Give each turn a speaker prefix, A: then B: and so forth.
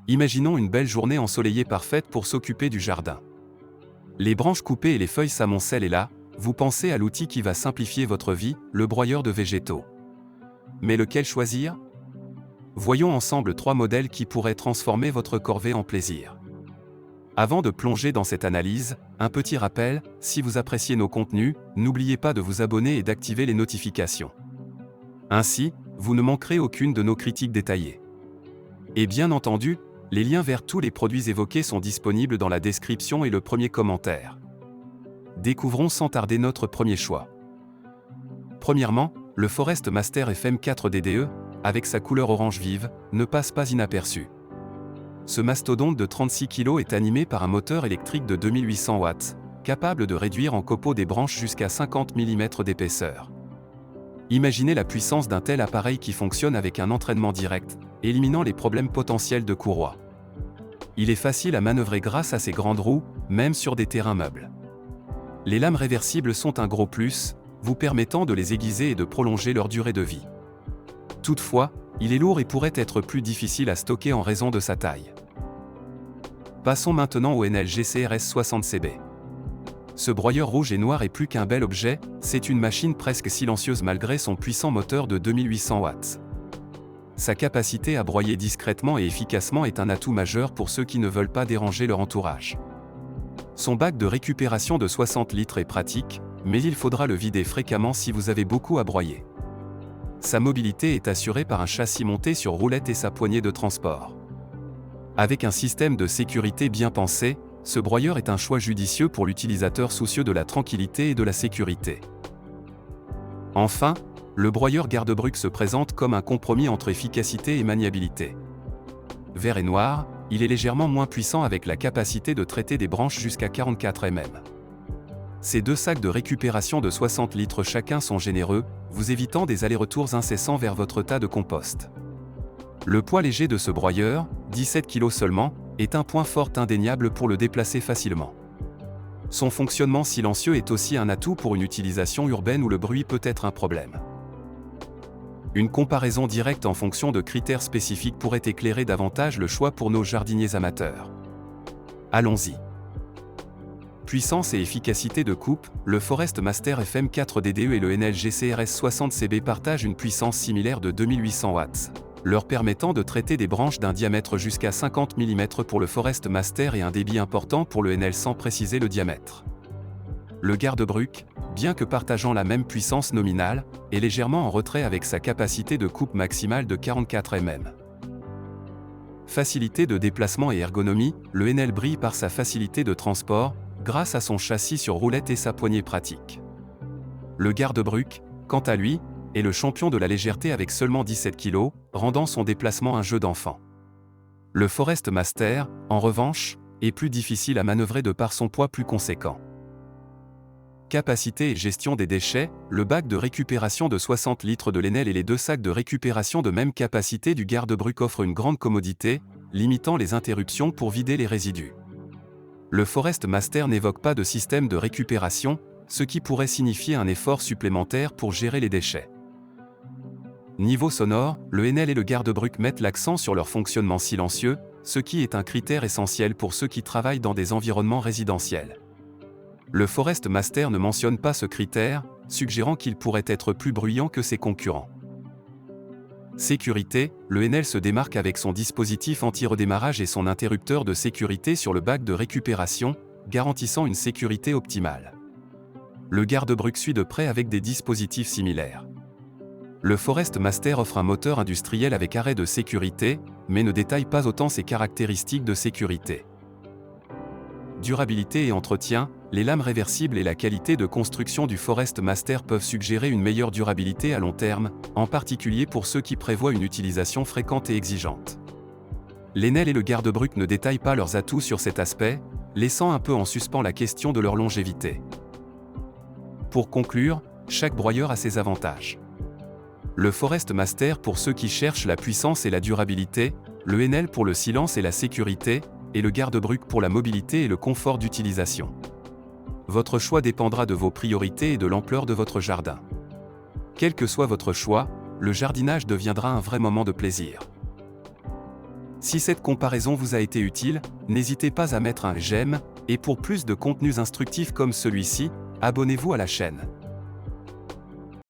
A: Imaginons une belle journée ensoleillée parfaite pour s'occuper du jardin. Les branches coupées et les feuilles s'amoncellent et là, vous pensez à l'outil qui va simplifier votre vie, le broyeur de végétaux. Mais lequel choisir? Voyons ensemble 3 modèles qui pourraient transformer votre corvée en plaisir. Avant de plonger dans cette analyse, un petit rappel, si vous appréciez nos contenus, n'oubliez pas de vous abonner et d'activer les notifications. Ainsi, vous ne manquerez aucune de nos critiques détaillées. Et bien entendu, les liens vers tous les produits évoqués sont disponibles dans la description et le premier commentaire. Découvrons sans tarder notre premier choix. Premièrement, le Forest Master FM4 DDE, avec sa couleur orange vive, ne passe pas inaperçu. Ce mastodonte de 36 kg est animé par un moteur électrique de 2800 watts, capable de réduire en copeaux des branches jusqu'à 50 mm d'épaisseur. Imaginez la puissance d'un tel appareil qui fonctionne avec un entraînement direct, éliminant les problèmes potentiels de courroie. Il est facile à manœuvrer grâce à ses grandes roues, même sur des terrains meubles. Les lames réversibles sont un gros plus, vous permettant de les aiguiser et de prolonger leur durée de vie. Toutefois, il est lourd et pourrait être plus difficile à stocker en raison de sa taille. Passons maintenant au NLGCRS 60CB. Ce broyeur rouge et noir est plus qu'un bel objet, c'est une machine presque silencieuse malgré son puissant moteur de 2800 watts. Sa capacité à broyer discrètement et efficacement est un atout majeur pour ceux qui ne veulent pas déranger leur entourage. Son bac de récupération de 60 litres est pratique, mais il faudra le vider fréquemment si vous avez beaucoup à broyer. Sa mobilité est assurée par un châssis monté sur roulette et sa poignée de transport. Avec un système de sécurité bien pensé, ce broyeur est un choix judicieux pour l'utilisateur soucieux de la tranquillité et de la sécurité. Enfin, le broyeur garde-bruk se présente comme un compromis entre efficacité et maniabilité. Vert et noir, il est légèrement moins puissant avec la capacité de traiter des branches jusqu'à 44 mm. Ces 2 sacs de récupération de 60 litres chacun sont généreux, vous évitant des allers-retours incessants vers votre tas de compost. Le poids léger de ce broyeur, 17 kg seulement, est un point fort indéniable pour le déplacer facilement. Son fonctionnement silencieux est aussi un atout pour une utilisation urbaine où le bruit peut être un problème. Une comparaison directe en fonction de critères spécifiques pourrait éclairer davantage le choix pour nos jardiniers amateurs. Allons-y. Puissance et efficacité de coupe, le Forest Master FM4 DDE et le NLGCRS 60CB partagent une puissance similaire de 2800 watts, leur permettant de traiter des branches d'un diamètre jusqu'à 50 mm pour le Forest Master et un débit important pour le NL sans préciser le diamètre. Le garde-bruk, bien que partageant la même puissance nominale, est légèrement en retrait avec sa capacité de coupe maximale de 44 mm. Facilité de déplacement et ergonomie, le NL brille par sa facilité de transport, grâce à son châssis sur roulette et sa poignée pratique. Le garde-bruk, quant à lui, est le champion de la légèreté avec seulement 17 kg, rendant son déplacement un jeu d'enfant. Le Forest Master, en revanche, est plus difficile à manœuvrer de par son poids plus conséquent. Capacité et gestion des déchets, le bac de récupération de 60 litres de l'Enel et les 2 sacs de récupération de même capacité du garde-bruk offrent une grande commodité, limitant les interruptions pour vider les résidus. Le Forest Master n'évoque pas de système de récupération, ce qui pourrait signifier un effort supplémentaire pour gérer les déchets. Niveau sonore, le Enel et le garde-bruk mettent l'accent sur leur fonctionnement silencieux, ce qui est un critère essentiel pour ceux qui travaillent dans des environnements résidentiels. Le Forest Master ne mentionne pas ce critère, suggérant qu'il pourrait être plus bruyant que ses concurrents. Sécurité, le Enel se démarque avec son dispositif anti-redémarrage et son interrupteur de sécurité sur le bac de récupération, garantissant une sécurité optimale. Le garde-bruk suit de près avec des dispositifs similaires. Le Forest Master offre un moteur industriel avec arrêt de sécurité, mais ne détaille pas autant ses caractéristiques de sécurité. Durabilité et entretien, les lames réversibles et la qualité de construction du Forest Master peuvent suggérer une meilleure durabilité à long terme, en particulier pour ceux qui prévoient une utilisation fréquente et exigeante. L'Enel et le garde-bruk ne détaillent pas leurs atouts sur cet aspect, laissant un peu en suspens la question de leur longévité. Pour conclure, chaque broyeur a ses avantages. Le Forest Master pour ceux qui cherchent la puissance et la durabilité, le Enel pour le silence et la sécurité, et le garde-bruk pour la mobilité et le confort d'utilisation. Votre choix dépendra de vos priorités et de l'ampleur de votre jardin. Quel que soit votre choix, le jardinage deviendra un vrai moment de plaisir. Si cette comparaison vous a été utile, n'hésitez pas à mettre un j'aime, et pour plus de contenus instructifs comme celui-ci, abonnez-vous à la chaîne.